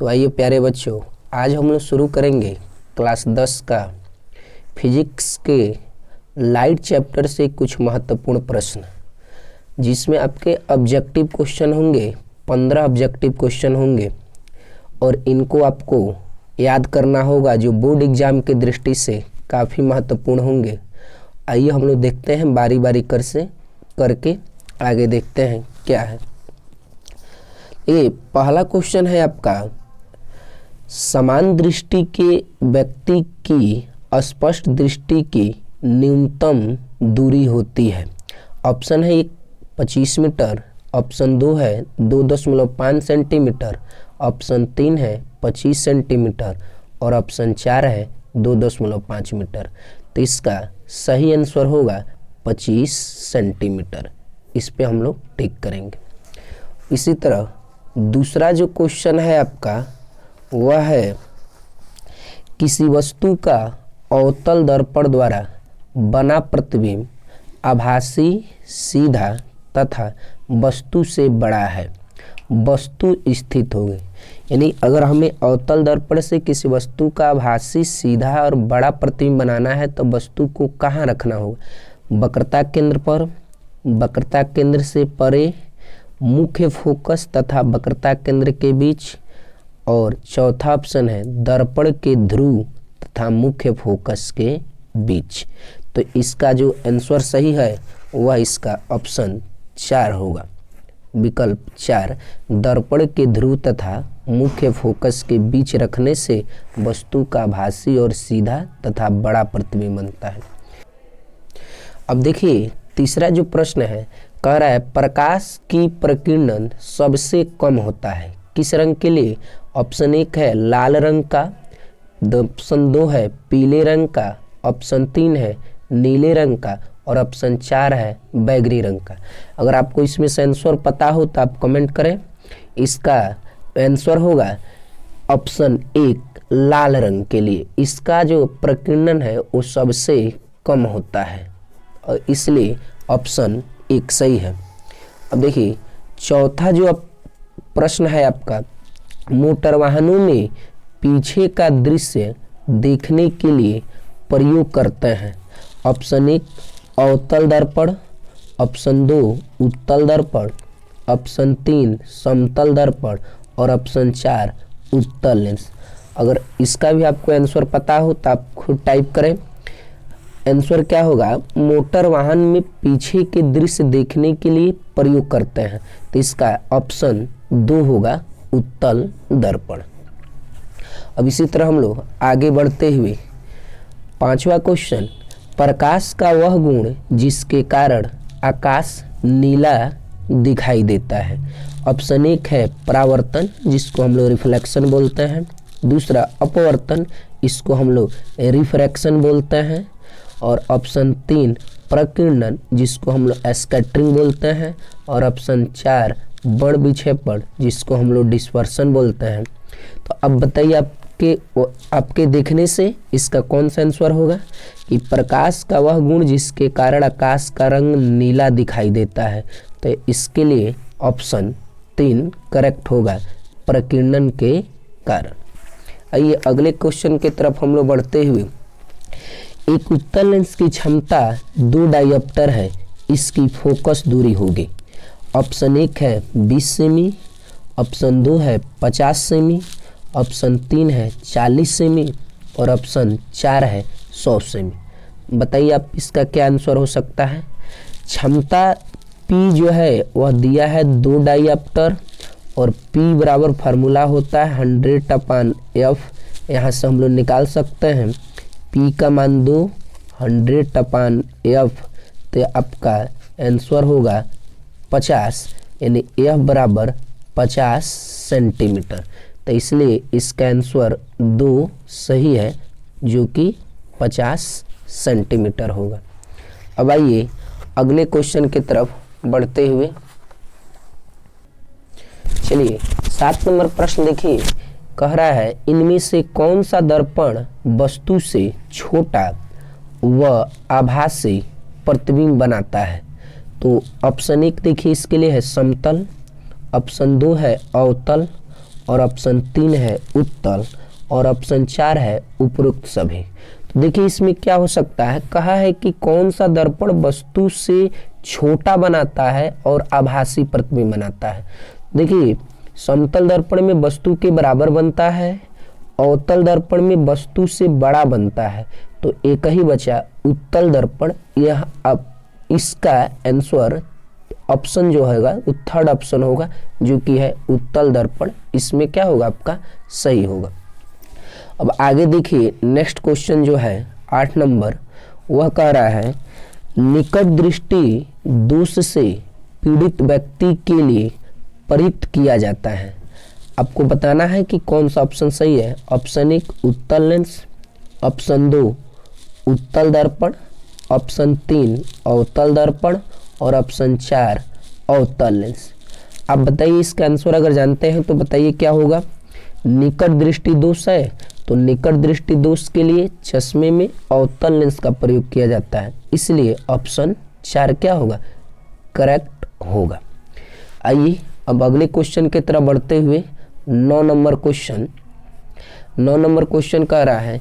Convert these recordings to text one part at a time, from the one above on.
तो आइए प्यारे बच्चों, आज हम लोग शुरू करेंगे क्लास 10 का फिजिक्स के लाइट चैप्टर से कुछ महत्वपूर्ण प्रश्न, जिसमें आपके ऑब्जेक्टिव क्वेश्चन होंगे। 15 ऑब्जेक्टिव क्वेश्चन होंगे और इनको आपको याद करना होगा, जो बोर्ड एग्जाम की दृष्टि से काफ़ी महत्वपूर्ण होंगे। आइए हम लोग देखते हैं बारी बारी करके आगे देखते हैं क्या है। ये पहला क्वेश्चन है आपका, समान दृष्टि के व्यक्ति की स्पष्ट दृष्टि की न्यूनतम दूरी होती है। ऑप्शन है 25 मीटर, ऑप्शन 2 है 2.5 सेंटीमीटर, ऑप्शन 3 है 25 सेंटीमीटर और ऑप्शन 4 है 2.5 मीटर। तो इसका सही आंसर होगा 25 सेंटीमीटर। इस पे हम लोग टिक करेंगे। इसी तरह दूसरा जो क्वेश्चन है आपका वह है, किसी वस्तु का अवतल दर्पण द्वारा बना प्रतिबिंब आभासी, सीधा तथा वस्तु से बड़ा है। वस्तु स्थित हो गई, यानी अगर हमें अवतल दर्पण से किसी वस्तु का आभासी, सीधा और बड़ा प्रतिबिंब बनाना है तो वस्तु को कहाँ रखना होगा? वक्रता केंद्र पर, वक्रता केंद्र से परे, मुख्य फोकस तथा वक्रता केंद्र के बीच, और चौथा ऑप्शन है दर्पण के ध्रुव तथा मुख्य फोकस के बीच। तो इसका जो आंसर सही है वह इसका ऑप्शन 4 होगा, विकल्प 4। दर्पण के ध्रुव तथा मुख्य फोकस के बीच रखने से वस्तु का आभासी और सीधा तथा बड़ा प्रतिबिंब बनता है। अब देखिए तीसरा जो प्रश्न है, कह रहा है प्रकाश की प्रकीर्णन सबसे कम होता है किस रंग के लिए? ऑप्शन 1 है लाल रंग का, ऑप्शन 2 है पीले रंग का, ऑप्शन 3 है नीले रंग का और ऑप्शन 4 है बैगनी रंग का। अगर आपको इसमें से आंसर पता हो तो आप कमेंट करें। इसका आंसर होगा ऑप्शन 1 लाल रंग के लिए। इसका जो प्रकीर्णन है वो सबसे कम होता है और इसलिए ऑप्शन 1 सही है। अब देखिए चौथा जो प्रश्न है आपका, मोटर वाहनों में पीछे का दृश्य देखने के लिए प्रयोग करते हैं। ऑप्शन 1 अवतल दर्पण, ऑप्शन 2 उत्तल दर्पण, ऑप्शन 3 समतल दर्पण और ऑप्शन 4 उत्तल लेंस। अगर इसका भी आपको आंसर पता हो तो आप खुद टाइप करें। आंसर क्या होगा? मोटर वाहन में पीछे के दृश्य देखने के लिए प्रयोग करते हैं, तो इसका ऑप्शन 2 होगा उत्तल दर्पण। अब इसी तरह हम लोग आगे बढ़ते हुए पांचवा क्वेश्चन, प्रकाश का वह गुण जिसके कारण आकाश नीला दिखाई देता है। ऑप्शन 1 है परावर्तन, जिसको हम लोग रिफ्लेक्शन बोलते हैं। दूसरा अपवर्तन, इसको हम लोग रिफ्रैक्शन बोलते हैं। और ऑप्शन 3 प्रकीर्णन, जिसको हम लोग स्कैटरिंग बोलते हैं। और ऑप्शन 4 बड़ विक्षेपण, जिसको हम लोग डिस्पर्सन बोलते हैं। तो अब बताइए आपके देखने से इसका कौन सा आंसर होगा कि प्रकाश का वह गुण जिसके कारण आकाश का रंग नीला दिखाई देता है। तो इसके लिए ऑप्शन 3 करेक्ट होगा, प्रकीर्णन के कारण। आइए अगले क्वेश्चन की तरफ हम लोग बढ़ते हुए, एक उत्तल लेंस की क्षमता 2 डायोप्टर है, इसकी फोकस दूरी होगी। ऑप्शन 1 है 20 सेमी, ऑप्शन 2 है 50 सेमी, ऑप्शन 3 है 40 सेमी और ऑप्शन 4 है 100 सेमी। बताइए आप इसका क्या आंसर हो सकता है? क्षमता P जो है वह दिया है 2 डायोप्टर और P बराबर फार्मूला होता है 100/F। यहाँ से हम लोग निकाल सकते हैं P का मान 2, 100/F, तो आपका आंसर होगा 50, यानी F बराबर 50 सेंटीमीटर। तो इसलिए इसका आंसर 2 सही है, जो कि 50 सेंटीमीटर होगा। अब आइए अगले क्वेश्चन की तरफ बढ़ते हुए चलिए 7 नंबर प्रश्न देखिए, कह रहा है इनमें से कौन सा दर्पण वस्तु से छोटा व आभासी प्रतिबिंब बनाता है? तो ऑप्शन 1 देखिए इसके लिए है समतल, ऑप्शन 2 है अवतल, और ऑप्शन 3 है उत्तल और ऑप्शन 4 है उपरोक्त सभी। तो देखिए इसमें क्या हो सकता है, कहा है कि कौन सा दर्पण वस्तु से छोटा बनाता है और आभासी प्रतिबिंब बनाता है। देखिए समतल दर्पण में वस्तु के बराबर बनता है, अवतल दर्पण में वस्तु से बड़ा बनता है। तो एक ही बचा उत्तल दर्पण। यह अब इसका आंसर ऑप्शन जो होगा वो थर्ड ऑप्शन होगा, जो कि है उत्तल दर्पण। इसमें क्या होगा आपका सही होगा। अब आगे देखिए नेक्स्ट क्वेश्चन जो है 8 नंबर, वह कह रहा है निकट दृष्टि दोष से पीड़ित व्यक्ति के लिए प्रयुक्त किया जाता है। आपको बताना है कि कौन सा ऑप्शन सही है। ऑप्शन 1 उत्तल लेंस, ऑप्शन 2 उत्तल दर्पण, ऑप्शन 3 अवतल दर्पण और ऑप्शन 4 अवतल लेंस। आप बताइए इसका आंसर अगर जानते हैं तो बताइए क्या होगा। निकट दृष्टि दोष है तो निकट दृष्टि दोष के लिए चश्मे में अवतल लेंस का प्रयोग किया जाता है, इसलिए ऑप्शन 4 क्या होगा करेक्ट होगा। आइए अब अगले क्वेश्चन की तरफ बढ़ते हुए 9 नंबर क्वेश्चन। 9 नंबर क्वेश्चन कह रहा है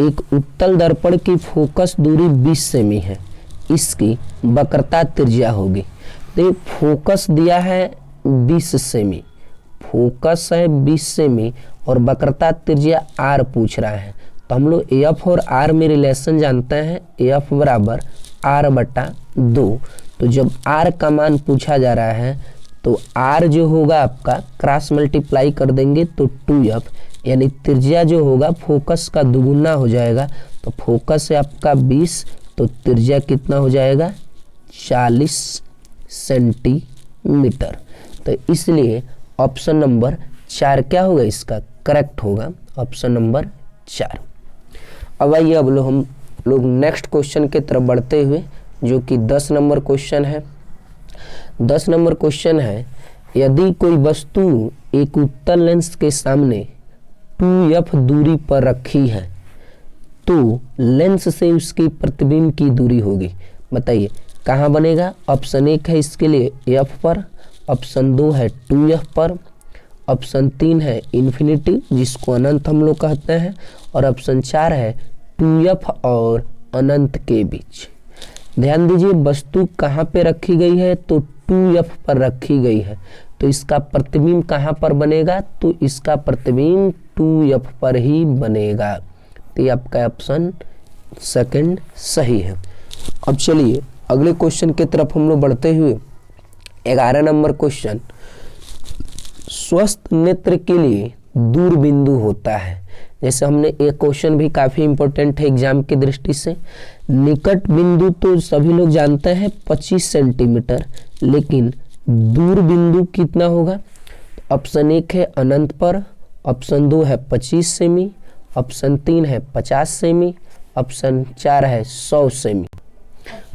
एक उत्तल दर्पण की फोकस दूरी 20 सेमी है, इसकी वक्रता त्रिज्या होगी। तो फोकस दिया है 20 सेमी, फोकस है 20 सेमी और वक्रता त्रिज्या r पूछ रहा है। तो हम लोग एफ और r में रिलेशन जानते हैं, एफ बराबर r/2। तो जब r का मान पूछा जा रहा है तो r जो होगा आपका क्रॉस मल्टीप्लाई कर देंगे तो 2f, यानी त्रिज्या जो होगा फोकस का दुगुना हो जाएगा। तो फोकस है आपका 20 तो त्रिज्या कितना हो जाएगा 40 सेंटीमीटर। तो इसलिए ऑप्शन नंबर 4 क्या होगा इसका करेक्ट होगा, ऑप्शन नंबर 4। अब आइए अब हम लोग नेक्स्ट क्वेश्चन की तरफ बढ़ते हुए, जो कि 10 नंबर क्वेश्चन है। 10 नंबर क्वेश्चन है यदि कोई वस्तु एक उत्तल लेंस के सामने 2f दूरी पर रखी है तो लेंस से उसकी प्रतिबिंब की दूरी होगी। बताइए कहाँ बनेगा। ऑप्शन 1 है इसके लिए f पर, ऑप्शन 2 है 2f पर, ऑप्शन 3 है इन्फिनिटी जिसको अनंत हम लोग कहते हैं, और ऑप्शन 4 है 2f और अनंत के बीच। ध्यान दीजिए वस्तु कहाँ पे रखी गई है तो 2f पर रखी गई है, तो इसका प्रतिबिंब कहाँ पर बनेगा तो इसका प्रतिबिंब 2f पर ही बनेगा। तो ये आपका ऑप्शन सेकंड सही है। अब चलिए अगले क्वेश्चन की तरफ हम लोग बढ़ते हुए 11 नंबर क्वेश्चन। स्वस्थ नेत्र के लिए दूर बिंदु होता है। जैसे हमने एक क्वेश्चन भी काफ़ी इंपॉर्टेंट है एग्जाम की दृष्टि से। निकट बिंदु तो सभी लोग जानते हैं 25 सेंटीमीटर, लेकिन दूर बिंदु कितना होगा। ऑप्शन 1 है अनंत पर, ऑप्शन 2 है 25 सेमी, ऑप्शन 3 है 50 सेमी, ऑप्शन 4 है 100 सेमी।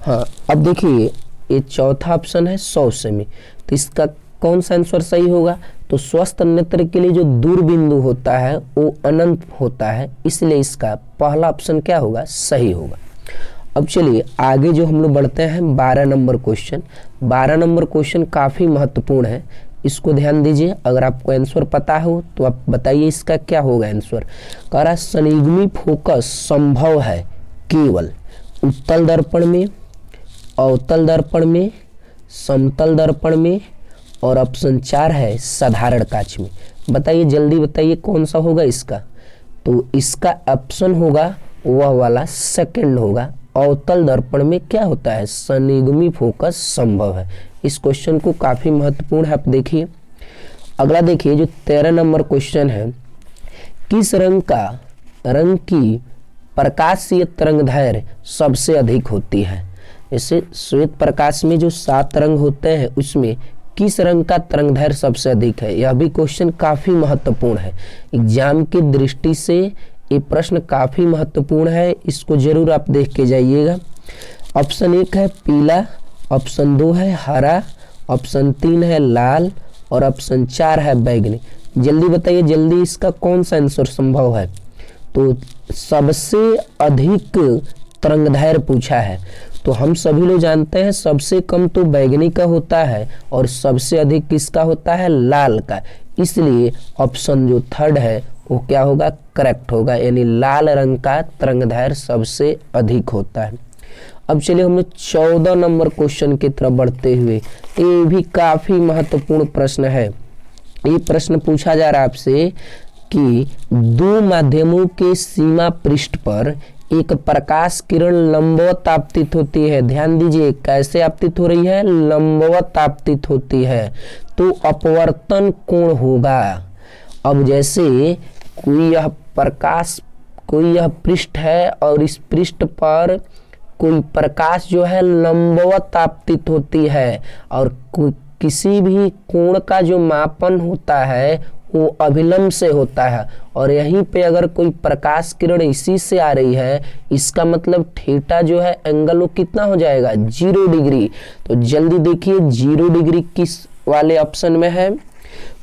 हाँ अब देखिए ये चौथा ऑप्शन है 100 सेमी। तो इसका कौन सा आंसर सही होगा। तो स्वस्थ नेत्र के लिए जो दूर बिंदु होता है वो अनंत होता है, इसलिए इसका पहला ऑप्शन क्या होगा सही होगा। अब चलिए आगे जो हम लोग बढ़ते हैं 12 नंबर क्वेश्चन। 12 नंबर क्वेश्चन काफ़ी महत्वपूर्ण है, इसको ध्यान दीजिए। अगर आपको आंसर पता हो तो आप बताइए इसका क्या होगा आंसर। कह रहा संयुग्मी फोकस संभव है केवल उत्तल दर्पण में, अवतल दर्पण में, समतल दर्पण में, और ऑप्शन 4 है साधारण कांच में। बताइए जल्दी बताइए कौन सा होगा इसका। तो इसका ऑप्शन होगा वह वाला सेकंड होगा, अवतल दर्पण में क्या होता है संयुग्मी फोकस संभव है। इस क्वेश्चन को काफ़ी महत्वपूर्ण है, आप देखिए। अगला देखिए जो 13 नंबर क्वेश्चन है, किस रंग की प्रकाशीय तरंगदैर्घ्य सबसे अधिक होती है। जैसे श्वेत प्रकाश में जो 7 रंग होते हैं उसमें किस रंग का तरंगदैर्घ्य सबसे अधिक है। यह भी क्वेश्चन काफ़ी महत्वपूर्ण है एग्जाम की दृष्टि से। ये प्रश्न काफ़ी महत्वपूर्ण है, इसको जरूर आप देख के जाइएगा। ऑप्शन 1 है पीला, ऑप्शन 2 है हरा, ऑप्शन 3 है लाल और ऑप्शन 4 है बैगनी। जल्दी बताइए जल्दी इसका कौन सा आंसर संभव है। तो सबसे अधिक तरंगदैर्घ्य पूछा है, तो हम सभी लोग जानते हैं सबसे कम तो बैगनी का होता है और सबसे अधिक किसका होता है लाल का, इसलिए ऑप्शन जो थर्ड है वो क्या होगा, करेक्ट होगा, यानी लाल रंग का तरंगदैर्घ्य सबसे अधिक होता है। अब चलिए हम लोग 14 नंबर क्वेश्चन की तरफ बढ़ते हुए, ये भी काफी महत्वपूर्ण प्रश्न है। ये प्रश्न पूछा जा रहा है आपसे कि दो माध्यमों के सीमा पृष्ठ पर एक प्रकाश किरण लंबवत आपतित होती है। ध्यान दीजिए कैसे आपतित हो रही है, लंबवत आपतित होती है, तो अपवर्तन कोण होगा। अब जैसे कोई यह पृष्ठ है और इस पृष्ठ पर कोई प्रकाश जो है लंबवत आपतित होती है और किसी भी कोण का जो मापन होता है वो अभिलंब से होता है, और यहीं पे अगर कोई प्रकाश किरण इसी से आ रही है, इसका मतलब थीटा जो है एंगल वो कितना हो जाएगा, 0 डिग्री। तो जल्दी देखिए 0 डिग्री किस वाले ऑप्शन में है,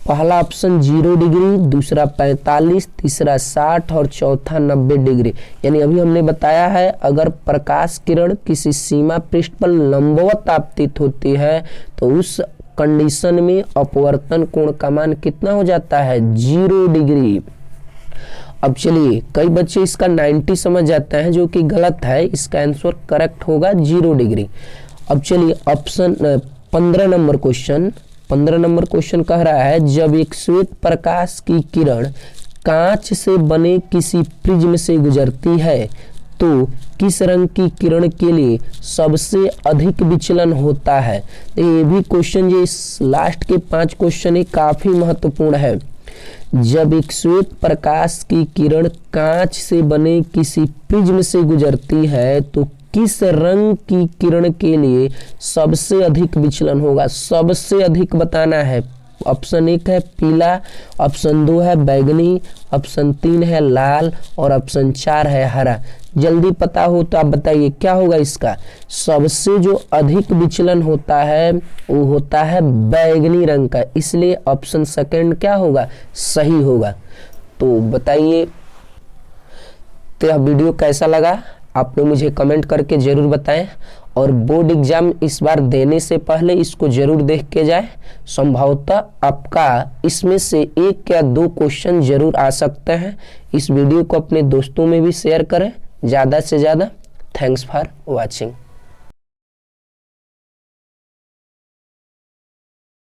पहला ऑप्शन 0 डिग्री, दूसरा 45, तीसरा 60 और चौथा 90 डिग्री। यानी अभी हमने बताया है अगर प्रकाश किरण किसी सीमा पृष्ठ पर लंबवत आपतित होती है तो उस कंडीशन में अपवर्तन कोण का मान कितना हो जाता है, 0 डिग्री। अब चलिए कई बच्चे इसका 90 समझ जाते हैं, जो कि गलत है, इसका आंसर करेक्ट होगा 0 डिग्री। अब चलिए ऑप्शन 15 नंबर क्वेश्चन कह रहा है जब एक श्वेत प्रकाश की किरण कांच से बने किसी प्रिज्म से गुजरती है तो किस रंग की किरण के लिए सबसे अधिक विचलन होता है। तो ये भी क्वेश्चन, जो इस लास्ट के 5 क्वेश्चन है काफी महत्वपूर्ण है। जब एक श्वेत प्रकाश की किरण कांच से बने किसी प्रिज्म से गुजरती है तो किस रंग की किरण के लिए सबसे अधिक विचलन होगा, सबसे अधिक बताना है। ऑप्शन 1 है पीला, ऑप्शन 2 है बैगनी, ऑप्शन 3 है लाल और ऑप्शन 4 है हरा। जल्दी पता हो तो आप बताइए क्या होगा इसका, सबसे जो अधिक विचलन होता है वो होता है बैगनी रंग का, इसलिए ऑप्शन सेकंड क्या होगा, सही होगा। तो बताइए तो यह वीडियो कैसा लगा आप लोग मुझे कमेंट करके जरूर बताएं, और बोर्ड एग्जाम इस बार देने से पहले इसको जरूर देख के जाए, संभवतः आपका इसमें से 1 या 2 क्वेश्चन जरूर आ सकते हैं। इस वीडियो को अपने दोस्तों में भी शेयर करें ज़्यादा से ज़्यादा। Thanks for watching.